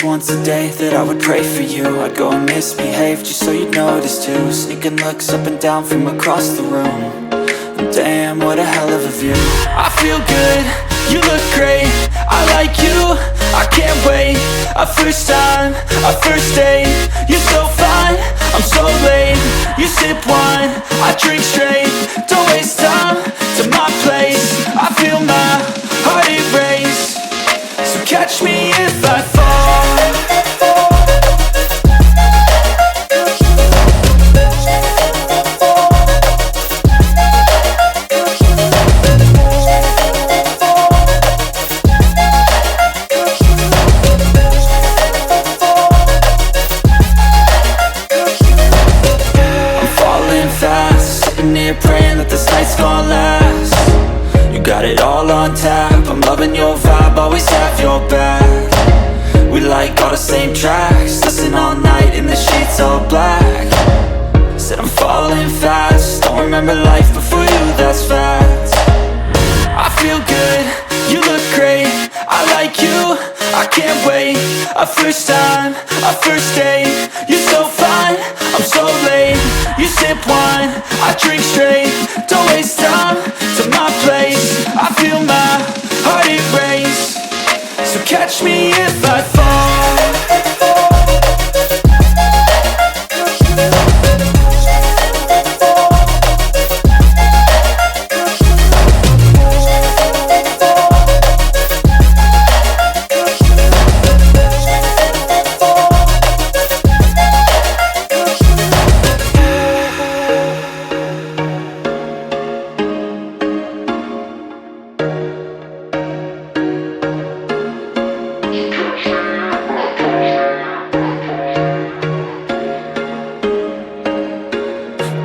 was once a day that I would pray for you. I'd go and misbehave just so you'd notice too. Sneaking looks up and down from across the room. And damn, what a hell of a view. I feel good, you look great, I like you, I can't wait. A first time, a first date, you're so fine, I'm so late. You sip wine, I drink straight, don't waste time to my place. I feel my heart erase, so catch me if I fall. Praying that this night's gonna last. You got it all on tap, I'm loving your vibe, always have your back. We like all the same tracks, listen all night in the sheets all black. Said I'm falling fast, don't remember life before you, that's fact. I feel good, you look great, I like you, I can't wait. A first time, a first date, you're so fine, I'm so late. You sip wine, I drink straight, don't waste time to my place. I feel my heart erase, so catch me if I fall.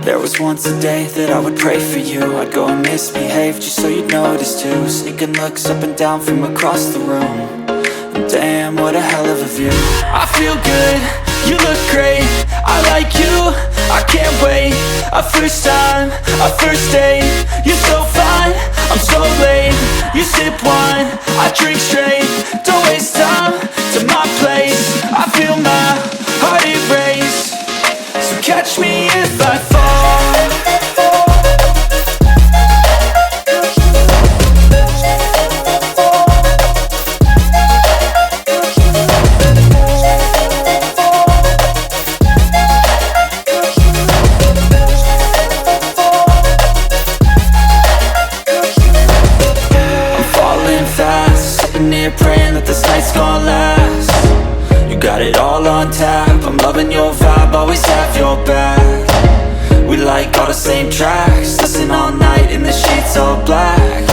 There was once a day that I would pray for you. I'd go and misbehave just so you'd notice too. Sneaking looks up and down from across the room. And damn, what a hell of a view. I feel good, you look great, I like you, I can't wait. A first time, a first date, you're so fine, I'm so late. You sip wine, I drink straight, don't waste time to my place. I feel my heart erase, so catch me if I fall. Praying that this night's gonna last. You got it all on tap, I'm loving your vibe, always have your back. We like all the same tracks, listen all night in the sheets all black.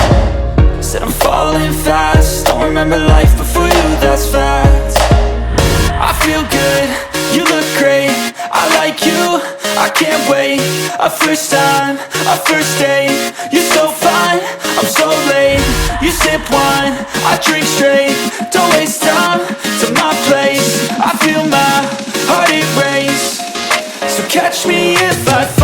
Said I'm falling fast, don't remember life before you, that's fact. I feel good, you look great, I like you, I can't wait. A first time, a first date, you're so fine, I'm so late. You sip wine, I drink straight, don't waste time to my place. I feel my heart erase, so catch me if I fall.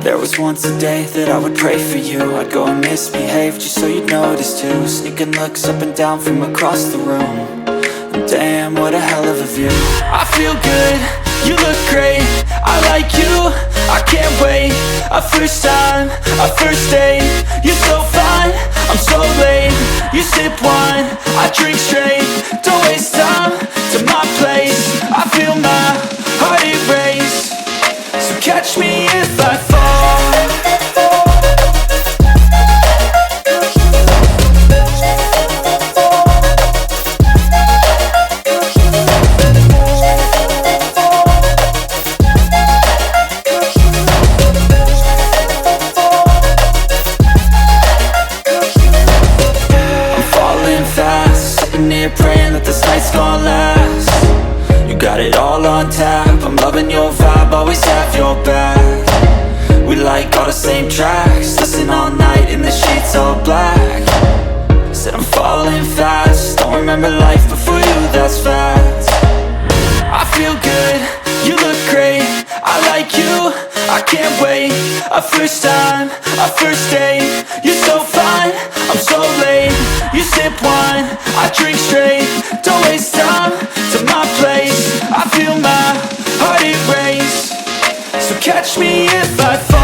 There was once a day that I would pray for you. I'd go and misbehave just so you'd notice too. Sneaking looks up and down from across the room. And damn, what a hell of a view. I feel good, you look great, I like you, I can't wait. A first time, a first date, you're so fine, I'm so late. You sip wine, I drink straight, don't waste time to my place. I feel my heart erase, so catch me if I fall. praying that this night's gonna last. You got it all on tap, I'm loving your vibe, always have your back. We like all the same tracks, listen all night in the sheets all black. Said I'm falling fast, don't remember life before you, that's fact. I feel good, you look great, I like you, I can't wait. A first time, a first date, you're so fine, I'm so late. You sip wine, I drink straight, don't waste time to my place. I feel my heart erase, so catch me if I fall.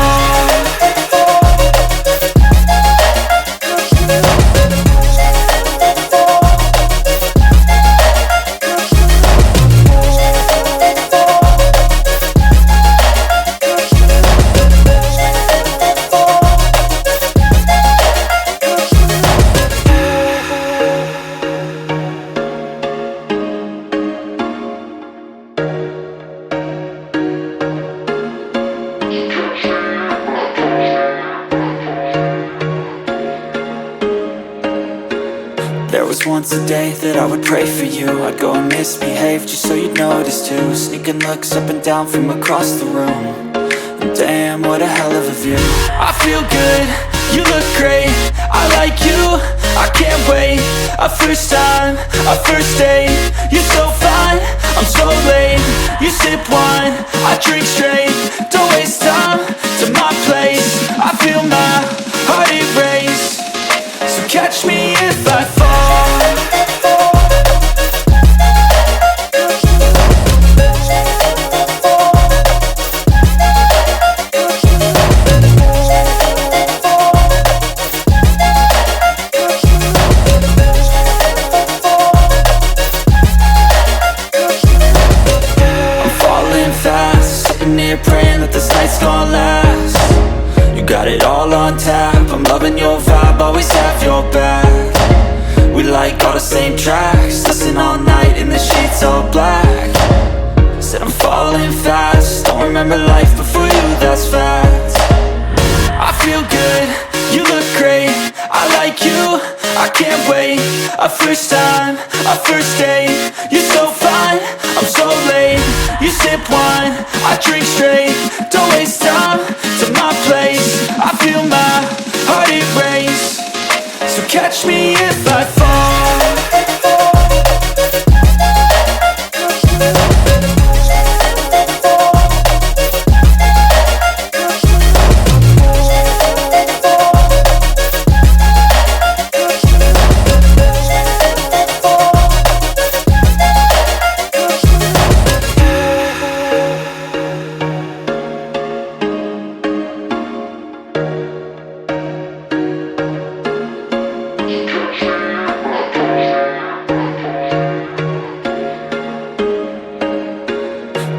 There was once a day that I would pray for you. I'd go and misbehave just so you'd notice too. Sneaking looks up and down from across the room, and damn, what a hell of a view. I feel good, you look great, I like you, I can't wait. A first time, a first date, you're so fine, I'm so late. You sip wine, I drink straight, don't waste time to my place. I feel my heart erase, so catch me if I fall. I'm falling fast, sitting here praying that this night's gonna last. You got it all on tap, I'm loving your vibe, always have your back. We like all the same tracks, listen all night in the sheets all black. Said I'm falling fast, don't remember life before you, that's fact. I feel good, you look great, I like you, I can't wait. A first time, a first date, you're so fine, I'm so late. You sip wine, I drink straight, don't waste time to my place. I feel my heart erase, so catch me if I fall.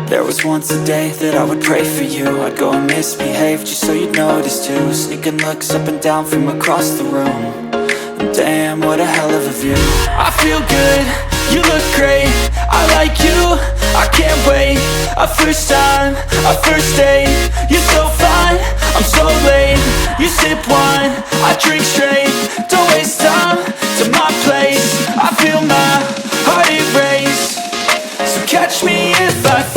There was once a day that I would pray for you. I'd go and misbehave just so you'd notice too. Sneaking looks up and down from across the room, and damn, what a hell of a view. I feel good, you look great, I like you, I can't wait. A first time, a first date, you're so fine, I'm so late. You sip wine, I drink straight, don't waste time to my place. I feel my heart erase, so catch me if I fall.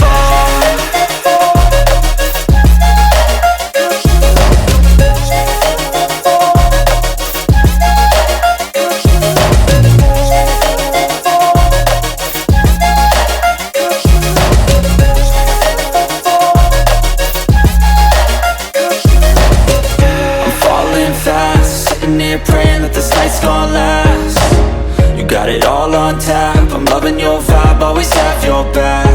Praying that this night's gonna last. You got it all on tap, I'm loving your vibe, always have your back.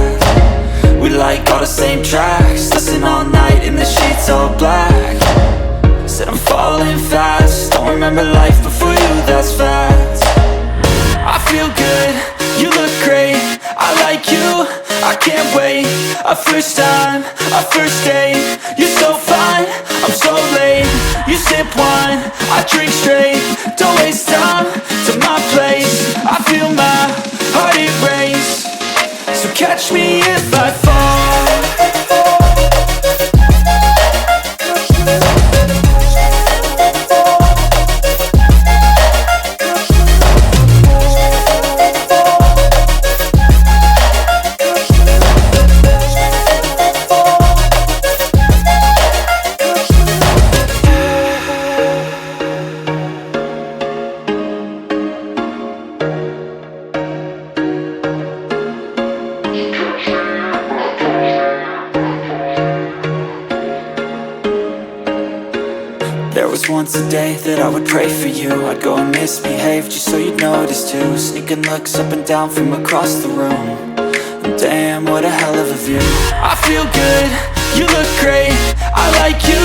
We like all the same tracks, listen all night in the sheets all black. Said I'm falling fast, don't remember life before you, that's fact. I feel good, you look great, I like you, I can't wait. A first time, a first date, you're so fine, I'm so late. You sip wine, I drink straight, don't waste time to my place. I feel my heart erase, so catch me if I fall. was once a day that I would pray for you. I'd go and misbehave just so you'd notice too. Sneaking looks up and down from across the room. And damn, what a hell of a view. I feel good, you look great, I like you,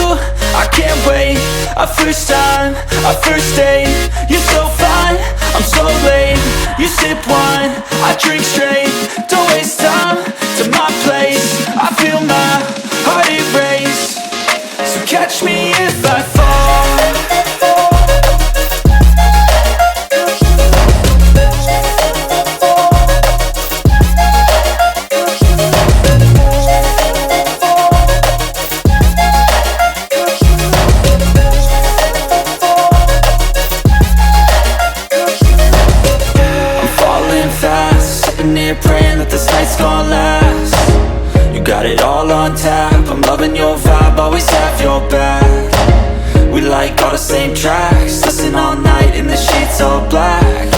I can't wait. A first time, a first date, you're so fine, I'm so late. You sip wine, I drink straight, don't waste time to my place. I feel my heart erase, so catch me if I fall. Praying that this night's gonna last. You got it all on tap, I'm loving your vibe, always have your back. We like all the same tracks, listen all night in the sheets all black.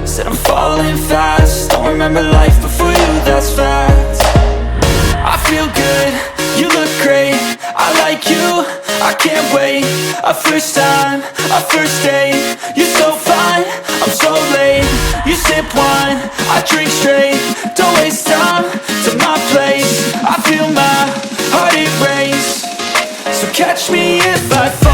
Said I'm falling fast, don't remember life before you, that's fact. I feel good, you look great, I like you, I can't wait. A first time, a first date, you're so fine, I'm so late. You sip wine, I drink straight, don't waste time to my place. I feel my heart erase, so catch me if I fall.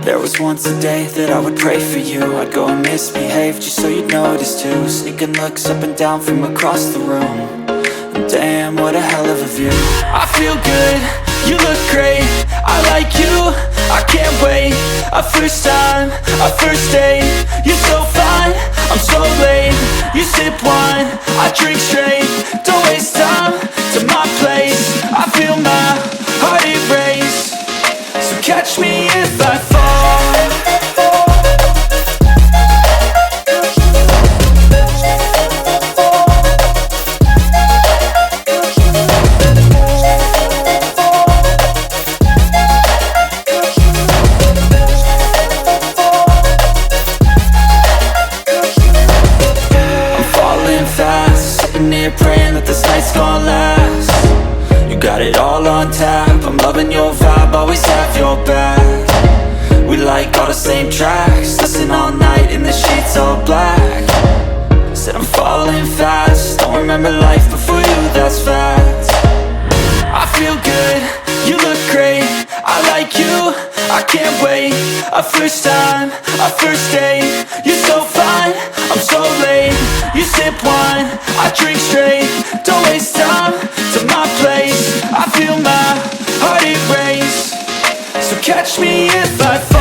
There was once a day that I would pray for you. I'd go and misbehave just so you'd notice too. Sneaking looks up and down from across the room. And damn, what a hell of a view. I feel good, you look great, I like you, I can't wait. A first time, a first date, you're so fine, I'm so late. You sip wine, I drink straight, don't waste time to my place. I feel my heart erase, so catch me if I fall. Praying that this night's gonna last. You got it all on tap, I'm loving your vibe, always have your back. We like all the same tracks, listen all night in the sheets all black. Said I'm falling fast, don't remember life before you, that's fact. I feel good, you look great, I like you, I can't wait. A first time, a first date, you're so fine, I'm so late. You sip wine, I drink straight, don't waste time to my place. I feel my heart erase, so catch me if I fall.